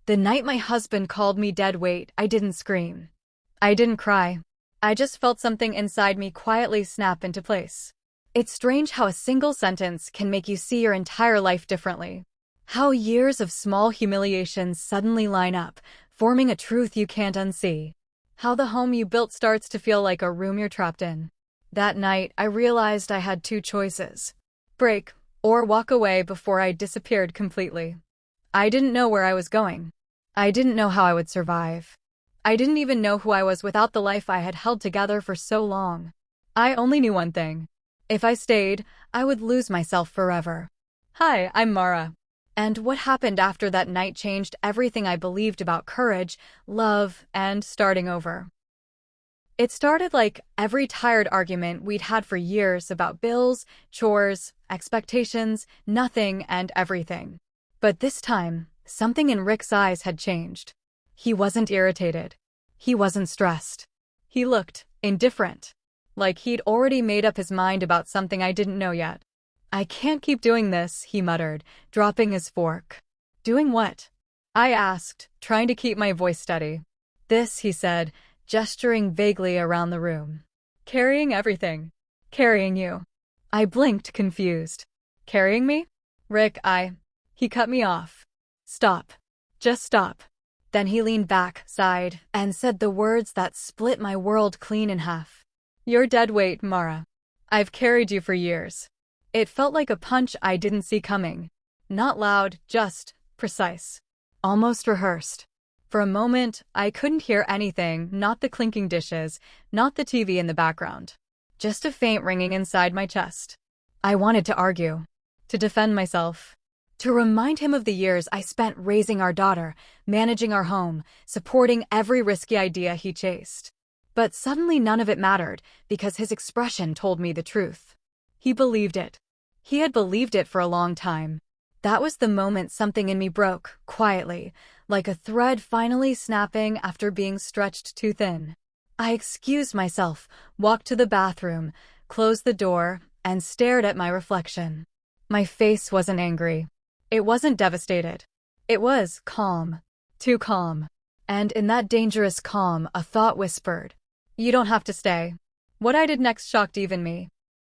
The night my husband called me dead weight, I didn't scream. I didn't cry. I just felt something inside me quietly snap into place. It's strange how a single sentence can make you see your entire life differently. How years of small humiliations suddenly line up, forming a truth you can't unsee. How the home you built starts to feel like a room you're trapped in. That night, I realized I had two choices: break or walk away before I disappeared completely. I didn't know where I was going. I didn't know how I would survive. I didn't even know who I was without the life I had held together for so long. I only knew one thing. If I stayed, I would lose myself forever. Hi, I'm Mara. And what happened after that night changed everything I believed about courage, love, and starting over. It started like every tired argument we'd had for years about bills, chores, expectations, nothing and everything. But this time, something in Rick's eyes had changed. He wasn't irritated. He wasn't stressed. He looked indifferent, like he'd already made up his mind about something I didn't know yet. "I can't keep doing this," he muttered, dropping his fork. "Doing what?" I asked, trying to keep my voice steady. "This," he said, gesturing vaguely around the room. "Carrying everything. Carrying you." I blinked, confused. "Carrying me?" "Rick, He cut me off. "Stop. Just stop." Then he leaned back, sighed, and said the words that split my world clean in half. "You're dead weight, Mara. I've carried you for years." It felt like a punch I didn't see coming. Not loud, just precise. Almost rehearsed. For a moment, I couldn't hear anything, not the clinking dishes, not the TV in the background. Just a faint ringing inside my chest. I wanted to argue. To defend myself. To remind him of the years I spent raising our daughter, managing our home, supporting every risky idea he chased. But suddenly none of it mattered, because his expression told me the truth. He believed it. He had believed it for a long time. That was the moment something in me broke, quietly, like a thread finally snapping after being stretched too thin. I excused myself, walked to the bathroom, closed the door, and stared at my reflection. My face wasn't angry. It wasn't devastated. It was calm. Too calm. And in that dangerous calm, a thought whispered, "You don't have to stay." What I did next shocked even me.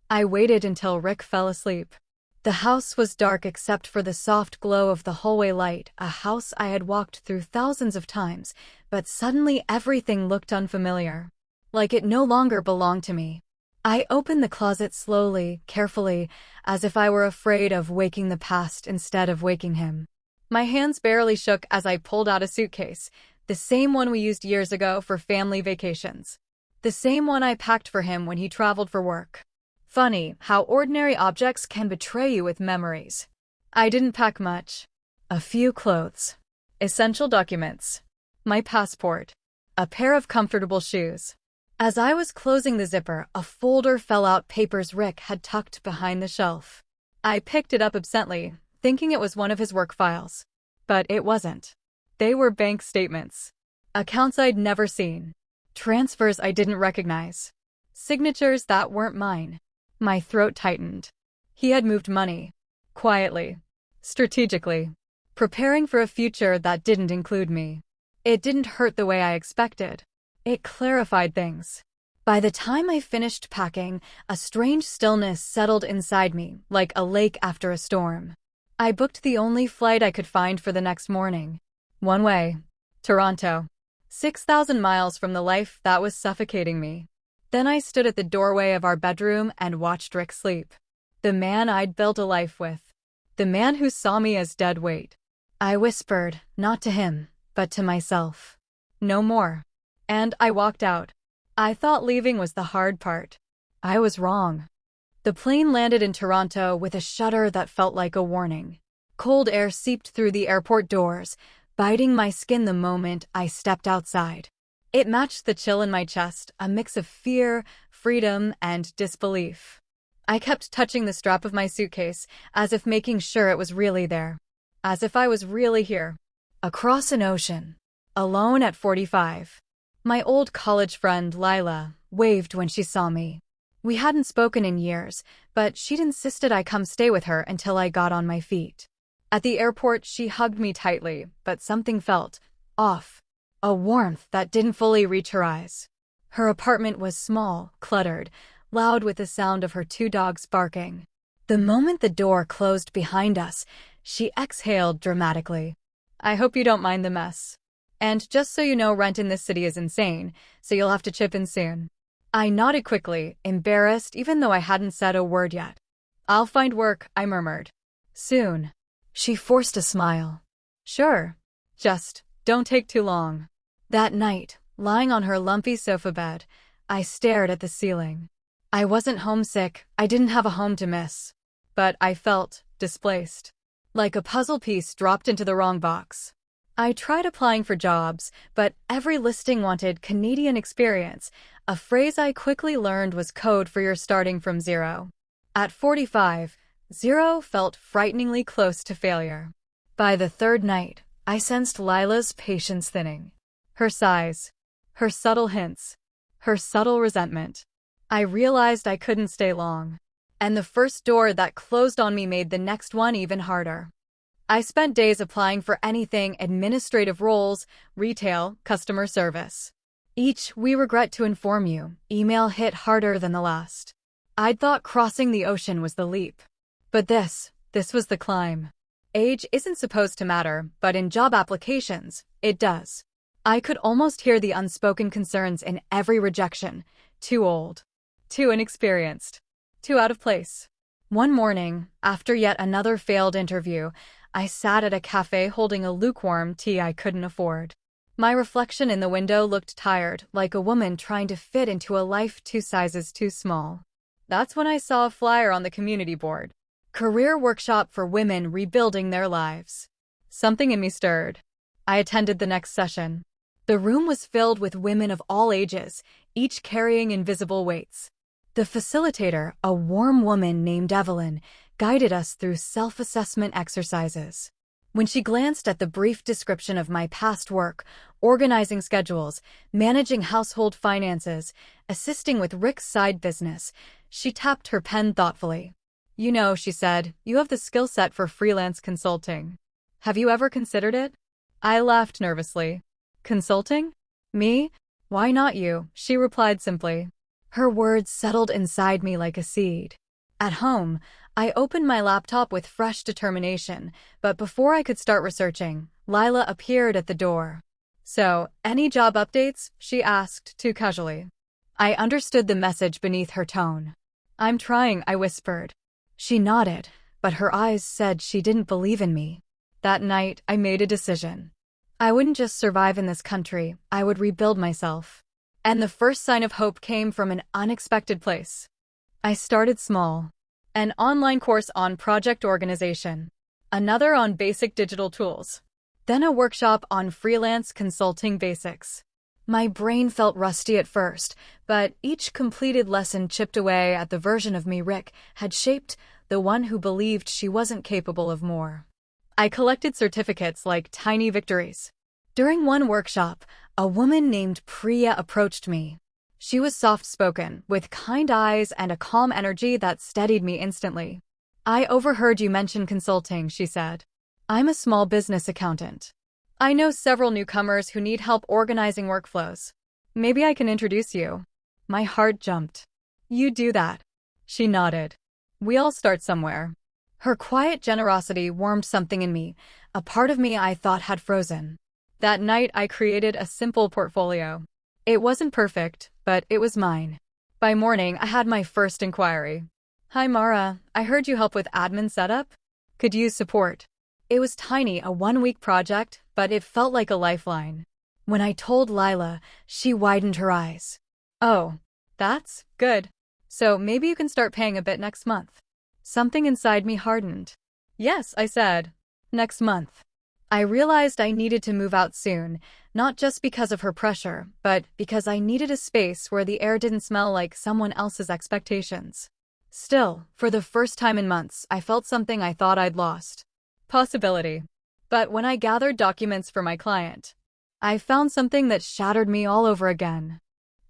I waited until Rick fell asleep. The house was dark except for the soft glow of the hallway light, a house I had walked through thousands of times, but suddenly everything looked unfamiliar. Like it no longer belonged to me. I opened the closet slowly, carefully, as if I were afraid of waking the past instead of waking him. My hands barely shook as I pulled out a suitcase, the same one we used years ago for family vacations. The same one I packed for him when he traveled for work. Funny how ordinary objects can betray you with memories. I didn't pack much. A few clothes. Essential documents. My passport. A pair of comfortable shoes. As I was closing the zipper, a folder fell out, papers Rick had tucked behind the shelf. I picked it up absently, thinking it was one of his work files. But it wasn't. They were bank statements. Accounts I'd never seen. Transfers I didn't recognize. Signatures that weren't mine. My throat tightened. He had moved money. Quietly. Strategically. Preparing for a future that didn't include me. It didn't hurt the way I expected. It clarified things. By the time I finished packing, a strange stillness settled inside me, like a lake after a storm. I booked the only flight I could find for the next morning. One way. Toronto. 6,000 miles from the life that was suffocating me. Then I stood at the doorway of our bedroom and watched Rick sleep. The man I'd built a life with. The man who saw me as dead weight. I whispered, not to him, but to myself. No more. And I walked out. I thought leaving was the hard part. I was wrong. The plane landed in Toronto with a shudder that felt like a warning. Cold air seeped through the airport doors, biting my skin the moment I stepped outside. It matched the chill in my chest, a mix of fear, freedom, and disbelief. I kept touching the strap of my suitcase, as if making sure it was really there. As if I was really here. Across an ocean. Alone at 45. My old college friend, Lila, waved when she saw me. We hadn't spoken in years, but she'd insisted I come stay with her until I got on my feet. At the airport, she hugged me tightly, but something felt off. A warmth that didn't fully reach her eyes. Her apartment was small, cluttered, loud with the sound of her two dogs barking. The moment the door closed behind us, she exhaled dramatically. I hope you don't mind the mess. And just so you know, rent in this city is insane, so you'll have to chip in soon. I nodded quickly, embarrassed even though I hadn't said a word yet. I'll find work, I murmured. Soon. She forced a smile. Sure. Just don't take too long. That night, lying on her lumpy sofa bed, I stared at the ceiling. I wasn't homesick, I didn't have a home to miss. But I felt displaced. Like a puzzle piece dropped into the wrong box. I tried applying for jobs, but every listing wanted Canadian experience, a phrase I quickly learned was code for you're starting from zero. At 45, zero felt frighteningly close to failure. By the third night, I sensed Lila's patience thinning. Her sighs, her subtle hints, her subtle resentment. I realized I couldn't stay long. And the first door that closed on me made the next one even harder. I spent days applying for anything administrative roles, retail, customer service. Each, we regret to inform you, email hit harder than the last. I'd thought crossing the ocean was the leap. But this was the climb. Age isn't supposed to matter, but in job applications, it does. I could almost hear the unspoken concerns in every rejection. Too old. Too inexperienced. Too out of place. One morning, after yet another failed interview, I sat at a cafe holding a lukewarm tea I couldn't afford. My reflection in the window looked tired, like a woman trying to fit into a life 2 sizes too small. That's when I saw a flyer on the community board. Career workshop for women rebuilding their lives. Something in me stirred. I attended the next session. The room was filled with women of all ages, each carrying invisible weights. The facilitator, a warm woman named Evelyn, guided us through self-assessment exercises. When she glanced at the brief description of my past work, organizing schedules, managing household finances, assisting with Rick's side business, she tapped her pen thoughtfully. You know, she said, you have the skill set for freelance consulting. Have you ever considered it? I laughed nervously. Consulting? Me? Why not you? She replied simply. Her words settled inside me like a seed. At home, I opened my laptop with fresh determination, but before I could start researching, Lila appeared at the door. So, any job updates? She asked, too casually. I understood the message beneath her tone. I'm trying, I whispered. She nodded, but her eyes said she didn't believe in me. That night, I made a decision. I wouldn't just survive in this country, I would rebuild myself. And the first sign of hope came from an unexpected place. I started small. An online course on project organization. Another on basic digital tools. Then a workshop on freelance consulting basics. My brain felt rusty at first, but each completed lesson chipped away at the version of me Rick had shaped, the one who believed she wasn't capable of more. I collected certificates like tiny victories. During one workshop, a woman named Priya approached me. She was soft-spoken, with kind eyes and a calm energy that steadied me instantly. I overheard you mention consulting, she said. I'm a small business accountant. I know several newcomers who need help organizing workflows. Maybe I can introduce you. My heart jumped. You do that. She nodded. We all start somewhere. Her quiet generosity warmed something in me, a part of me I thought had frozen. That night I created a simple portfolio. It wasn't perfect, but it was mine. By morning, I had my first inquiry. Hi Mara, I heard you help with admin setup? Could use support. It was tiny, a 1-week project, but it felt like a lifeline. When I told Lila, she widened her eyes. Oh, that's good. So maybe you can start paying a bit next month. Something inside me hardened. Yes, I said. Next month. I realized I needed to move out soon, not just because of her pressure, but because I needed a space where the air didn't smell like someone else's expectations. Still, for the first time in months, I felt something I thought I'd lost. Possibility. But when I gathered documents for my client, I found something that shattered me all over again.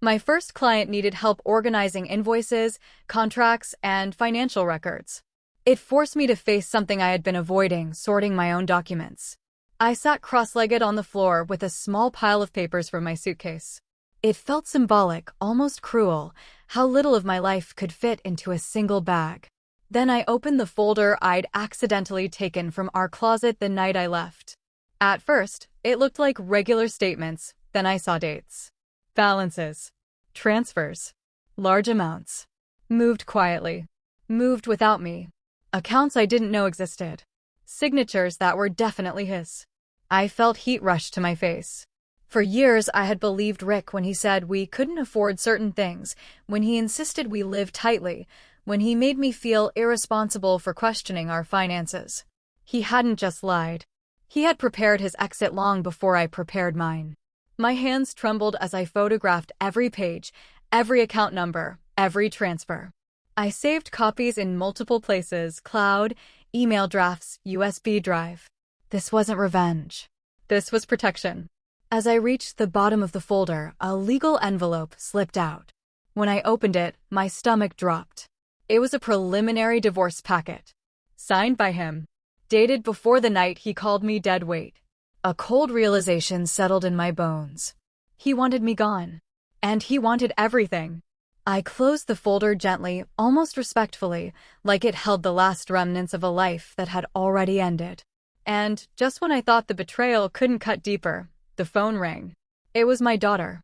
My first client needed help organizing invoices, contracts, and financial records. It forced me to face something I had been avoiding, sorting my own documents. I sat cross-legged on the floor with a small pile of papers from my suitcase. It felt symbolic, almost cruel, how little of my life could fit into a single bag. Then I opened the folder I'd accidentally taken from our closet the night I left. At first, it looked like regular statements, then I saw dates. Balances. Transfers. Large amounts. Moved quietly. Moved without me. Accounts I didn't know existed. Signatures that were definitely his. I felt heat rush to my face. For years, I had believed Rick when he said we couldn't afford certain things, when he insisted we live tightly, when he made me feel irresponsible for questioning our finances. He hadn't just lied. He had prepared his exit long before I prepared mine. My hands trembled as I photographed every page, every account number, every transfer. I saved copies in multiple places: cloud, email drafts, USB drive. This wasn't revenge. This was protection. As I reached the bottom of the folder, a legal envelope slipped out. When I opened it, my stomach dropped. It was a preliminary divorce packet. Signed by him. Dated before the night he called me dead weight. A cold realization settled in my bones. He wanted me gone. And he wanted everything. I closed the folder gently, almost respectfully, like it held the last remnants of a life that had already ended. And, just when I thought the betrayal couldn't cut deeper, the phone rang. It was my daughter.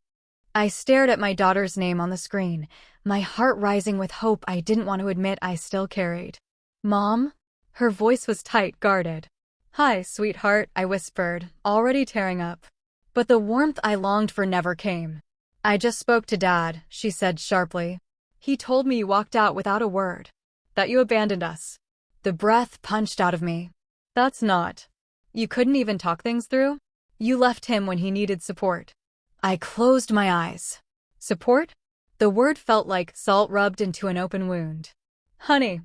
I stared at my daughter's name on the screen, my heart rising with hope I didn't want to admit I still carried. Mom? Her voice was tight, guarded. Hi, sweetheart, I whispered, already tearing up. But the warmth I longed for never came. I just spoke to Dad, she said sharply. He told me you walked out without a word. That you abandoned us. The breath punched out of me. That's not. You couldn't even talk things through? You left him when he needed support. I closed my eyes. Support? The word felt like salt rubbed into an open wound. Honey,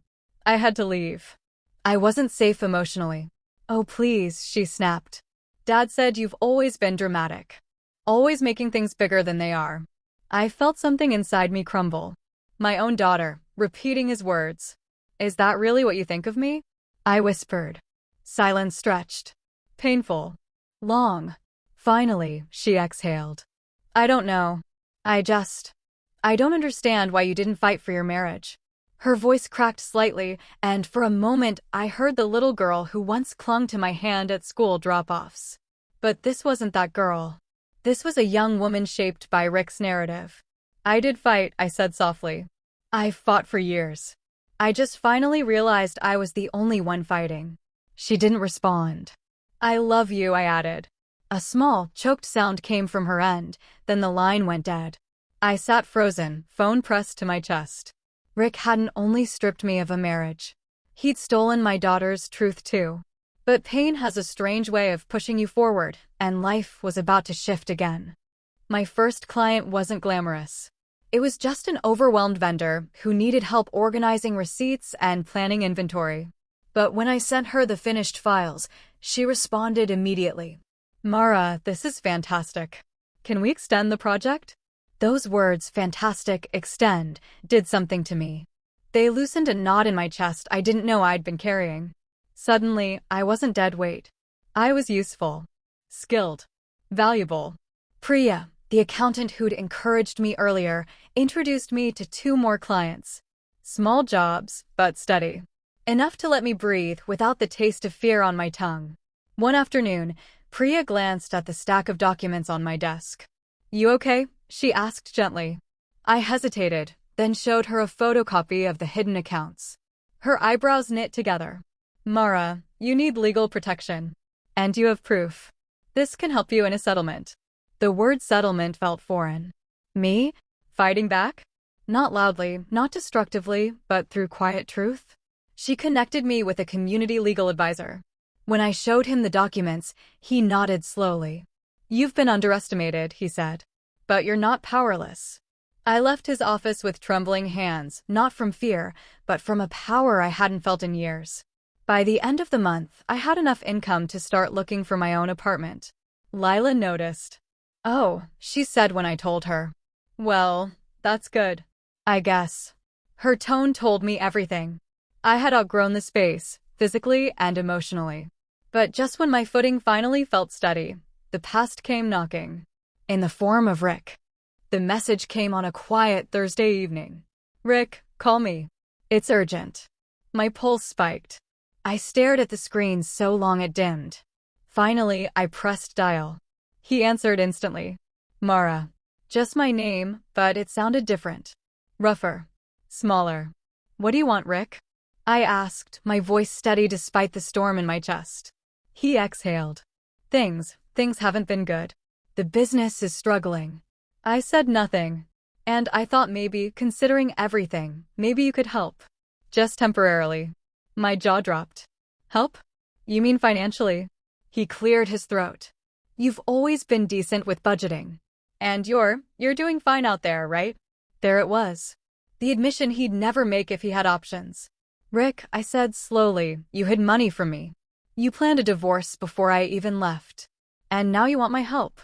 I had to leave. I wasn't safe emotionally. Oh, please, she snapped. Dad said you've always been dramatic. Always making things bigger than they are. I felt something inside me crumble. My own daughter, repeating his words. Is that really what you think of me? I whispered. Silence stretched. Painful. Long. Finally, she exhaled. I don't know. I don't understand why you didn't fight for your marriage. Her voice cracked slightly, and for a moment I heard the little girl who once clung to my hand at school drop-offs. But this wasn't that girl. This was a young woman shaped by Rick's narrative. I did fight, I said softly. I fought for years. I just finally realized I was the only one fighting. She didn't respond. I love you, I added. A small, choked sound came from her end, then the line went dead. I sat frozen, phone pressed to my chest. Rick hadn't only stripped me of a marriage. He'd stolen my daughter's truth too. But pain has a strange way of pushing you forward, and life was about to shift again. My first client wasn't glamorous. It was just an overwhelmed vendor who needed help organizing receipts and planning inventory. But when I sent her the finished files, she responded immediately. Mara, this is fantastic. Can we extend the project? Those words, fantastic, extend, did something to me. They loosened a knot in my chest I didn't know I'd been carrying. Suddenly, I wasn't dead weight. I was useful. Skilled. Valuable. Priya, the accountant who'd encouraged me earlier, introduced me to 2 more clients. Small jobs, but steady. Enough to let me breathe without the taste of fear on my tongue. One afternoon, Priya glanced at the stack of documents on my desk. You okay? She asked gently. I hesitated, then showed her a photocopy of the hidden accounts. Her eyebrows knit together. Mara, you need legal protection. And you have proof. This can help you in a settlement. The word settlement felt foreign. Me? Fighting back? Not loudly, not destructively, but through quiet truth. She connected me with a community legal advisor. When I showed him the documents, he nodded slowly. You've been underestimated, he said. But you're not powerless. I left his office with trembling hands, not from fear, but from a power I hadn't felt in years. By the end of the month, I had enough income to start looking for my own apartment. Lila noticed. Oh, she said when I told her. Well, that's good. I guess. Her tone told me everything. I had outgrown the space, physically and emotionally. But just when my footing finally felt steady, the past came knocking. In the form of Rick. The message came on a quiet Thursday evening. Rick, call me. It's urgent. My pulse spiked. I stared at the screen so long it dimmed. Finally, I pressed dial. He answered instantly. Mara. Just my name, but it sounded different. Rougher. Smaller. What do you want, Rick? I asked, my voice steady despite the storm in my chest. He exhaled. Things haven't been good. The business is struggling. I said nothing. And I thought maybe, considering everything, maybe you could help. Just temporarily. My jaw dropped. Help? You mean financially? He cleared his throat. You've always been decent with budgeting. And you're doing fine out there, right? There it was. The admission he'd never make if he had options. Rick, I said slowly, you hid money from me. You planned a divorce before I even left. And now you want my help.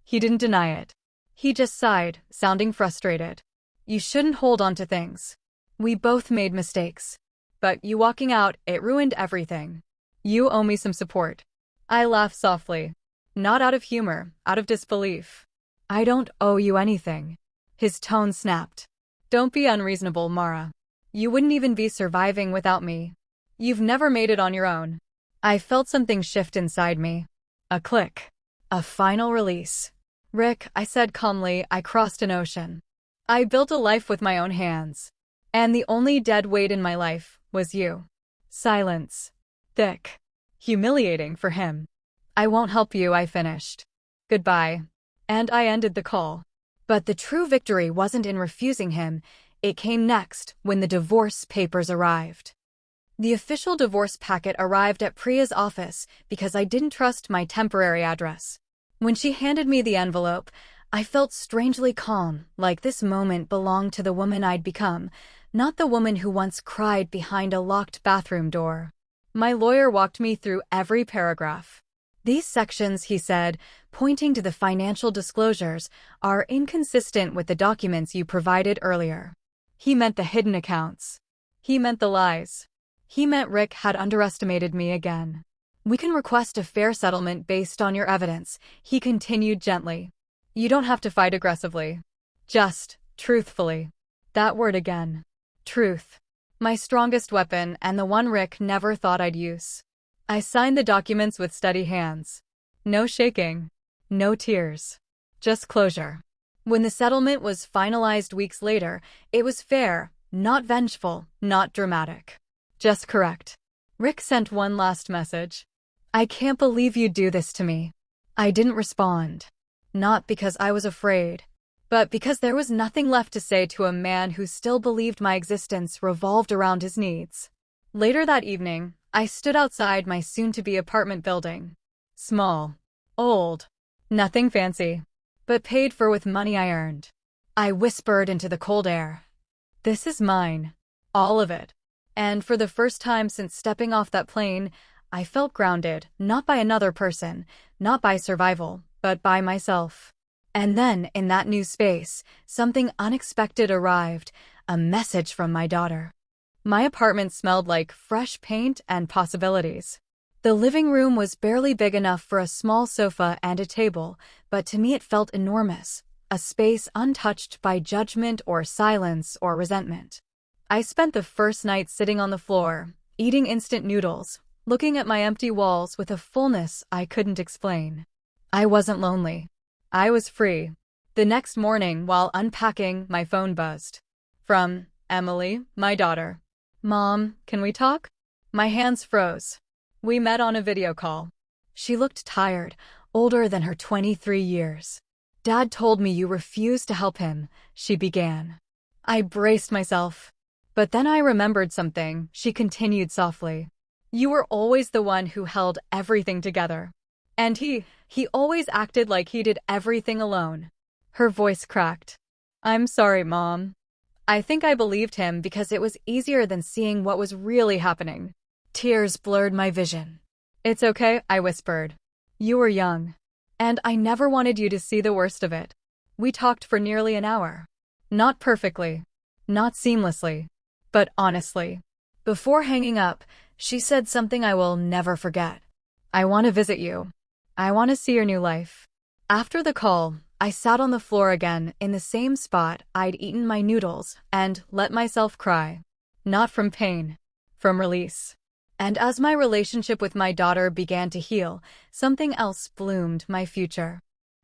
He didn't deny it. He just sighed, sounding frustrated. You shouldn't hold on to things. We both made mistakes. But you walking out, it ruined everything. You owe me some support. I laughed softly. Not out of humor, out of disbelief. I don't owe you anything. His tone snapped. Don't be unreasonable, Mara. You wouldn't even be surviving without me. You've never made it on your own. I felt something shift inside me. A click. A final release. Rick, I said calmly, I crossed an ocean. I built a life with my own hands. And the only dead weight in my life was you. Silence. Thick. Humiliating for him. I won't help you, I finished. Goodbye. And I ended the call. But the true victory wasn't in refusing him. It came next, when the divorce papers arrived. The official divorce packet arrived at Priya's office because I didn't trust my temporary address. When she handed me the envelope, I felt strangely calm, like this moment belonged to the woman I'd become, not the woman who once cried behind a locked bathroom door. My lawyer walked me through every paragraph. These sections, he said, pointing to the financial disclosures, are inconsistent with the documents you provided earlier. He meant the hidden accounts. He meant the lies. He meant Rick had underestimated me again. We can request a fair settlement based on your evidence, he continued gently. You don't have to fight aggressively. Just, truthfully. That word again. Truth. My strongest weapon and the one Rick never thought I'd use. I signed the documents with steady hands. No shaking. No tears. Just closure. When the settlement was finalized weeks later, it was fair, not vengeful, not dramatic. Just correct. Rick sent one last message. I can't believe you'd do this to me. I didn't respond. Not because I was afraid, but because there was nothing left to say to a man who still believed my existence revolved around his needs. Later that evening, I stood outside my soon-to-be apartment building. Small. Old. Nothing fancy. But paid for with money I earned. I whispered into the cold air. This is mine. All of it. And for the first time since stepping off that plane, I felt grounded, not by another person, not by survival, but by myself. And then, in that new space, something unexpected arrived, a message from my daughter. My apartment smelled like fresh paint and possibilities. The living room was barely big enough for a small sofa and a table, but to me it felt enormous, a space untouched by judgment or silence or resentment. I spent the first night sitting on the floor, eating instant noodles, looking at my empty walls with a fullness I couldn't explain. I wasn't lonely. I was free. The next morning, while unpacking, my phone buzzed. From Emily, my daughter. Mom, can we talk? My hands froze. We met on a video call. She looked tired, older than her 23 years. Dad told me you refused to help him, she began. I braced myself. But then I remembered something, she continued softly. You were always the one who held everything together. And he always acted like he did everything alone. Her voice cracked. I'm sorry, Mom. I think I believed him because it was easier than seeing what was really happening. Tears blurred my vision. It's okay, I whispered. You were young. And I never wanted you to see the worst of it. We talked for nearly an hour. Not perfectly. Not seamlessly. But honestly. Before hanging up, she said something I will never forget. "I want to visit you. I want to see your new life." After the call, I sat on the floor again in the same spot I'd eaten my noodles and let myself cry. Not from pain, from release. And as my relationship with my daughter began to heal, something else bloomed my future.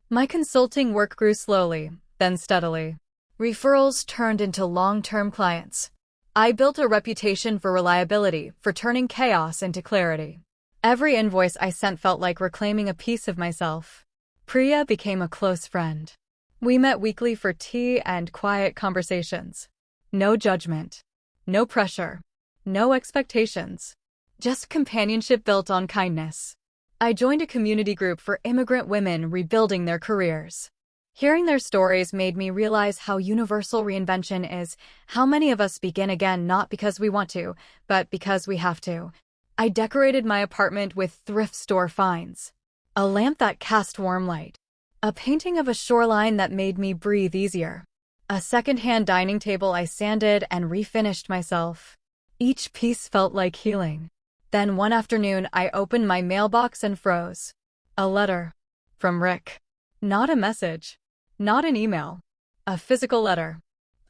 My consulting work grew slowly, then steadily. Referrals turned into long-term clients. I built a reputation for reliability, for turning chaos into clarity. Every invoice I sent felt like reclaiming a piece of myself. Priya became a close friend. We met weekly for tea and quiet conversations. No judgment. No pressure. No expectations. Just companionship built on kindness. I joined a community group for immigrant women rebuilding their careers. Hearing their stories made me realize how universal reinvention is, how many of us begin again not because we want to, but because we have to. I decorated my apartment with thrift store finds. A lamp that cast warm light. A painting of a shoreline that made me breathe easier. A second-hand dining table I sanded and refinished myself. Each piece felt like healing. Then one afternoon, I opened my mailbox and froze. A letter. From Rick. Not a message. Not an email. A physical letter.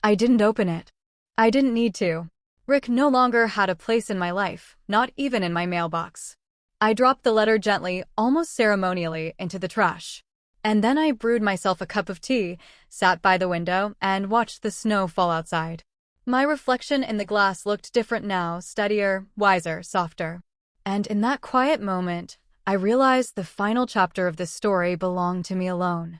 I didn't open it. I didn't need to. Rick no longer had a place in my life, not even in my mailbox. I dropped the letter gently, almost ceremonially, into the trash. And then I brewed myself a cup of tea, sat by the window, and watched the snow fall outside. My reflection in the glass looked different now, steadier, wiser, softer. And in that quiet moment, I realized the final chapter of this story belonged to me alone.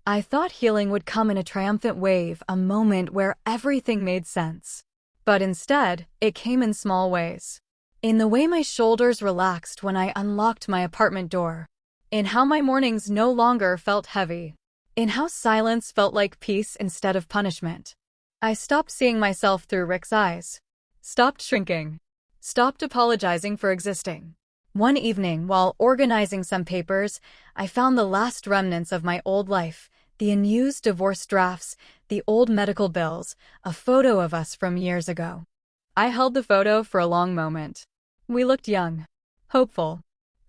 I thought healing would come in a triumphant wave, a moment where everything made sense. But instead, it came in small ways. In the way my shoulders relaxed when I unlocked my apartment door. In how my mornings no longer felt heavy. In how silence felt like peace instead of punishment. I stopped seeing myself through Rick's eyes. Stopped shrinking. Stopped apologizing for existing. One evening, while organizing some papers, I found the last remnants of my old life, the unused divorce drafts, the old medical bills, a photo of us from years ago. I held the photo for a long moment. We looked young. Hopeful.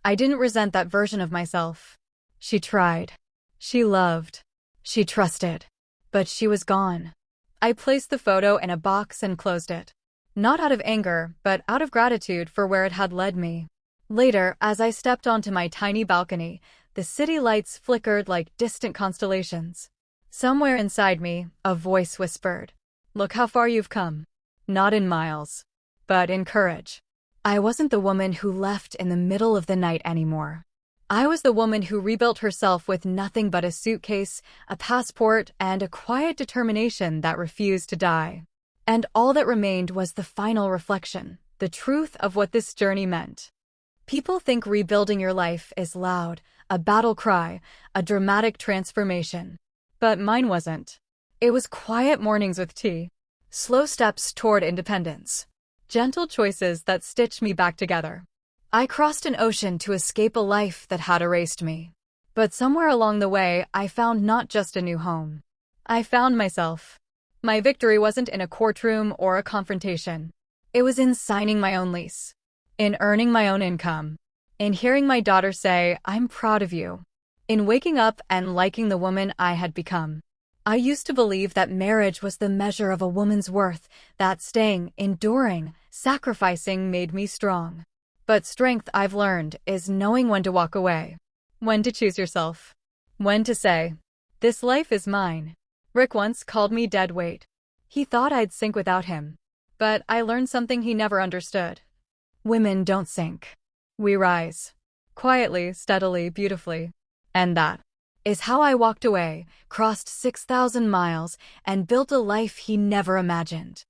I didn't resent that version of myself. She tried. She loved. She trusted. But she was gone. I placed the photo in a box and closed it. Not out of anger, but out of gratitude for where it had led me. Later, as I stepped onto my tiny balcony, the city lights flickered like distant constellations. Somewhere inside me, a voice whispered, "Look how far you've come." Not in miles, but in courage. I wasn't the woman who left in the middle of the night anymore. I was the woman who rebuilt herself with nothing but a suitcase, a passport, and a quiet determination that refused to die. And all that remained was the final reflection, the truth of what this journey meant. People think rebuilding your life is loud, a battle cry, a dramatic transformation. But mine wasn't. It was quiet mornings with tea, slow steps toward independence, gentle choices that stitched me back together. I crossed an ocean to escape a life that had erased me. But somewhere along the way, I found not just a new home. I found myself. My victory wasn't in a courtroom or a confrontation. It was in signing my own lease, in earning my own income, in hearing my daughter say, "I'm proud of you," in waking up and liking the woman I had become. I used to believe that marriage was the measure of a woman's worth, that staying, enduring, sacrificing made me strong. But strength, I've learned, is knowing when to walk away, when to choose yourself, when to say, "This life is mine." Rick once called me dead weight. He thought I'd sink without him. But I learned something he never understood. Women don't sink. We rise. Quietly, steadily, beautifully. And that is how I walked away, crossed 6,000 miles, and built a life he never imagined.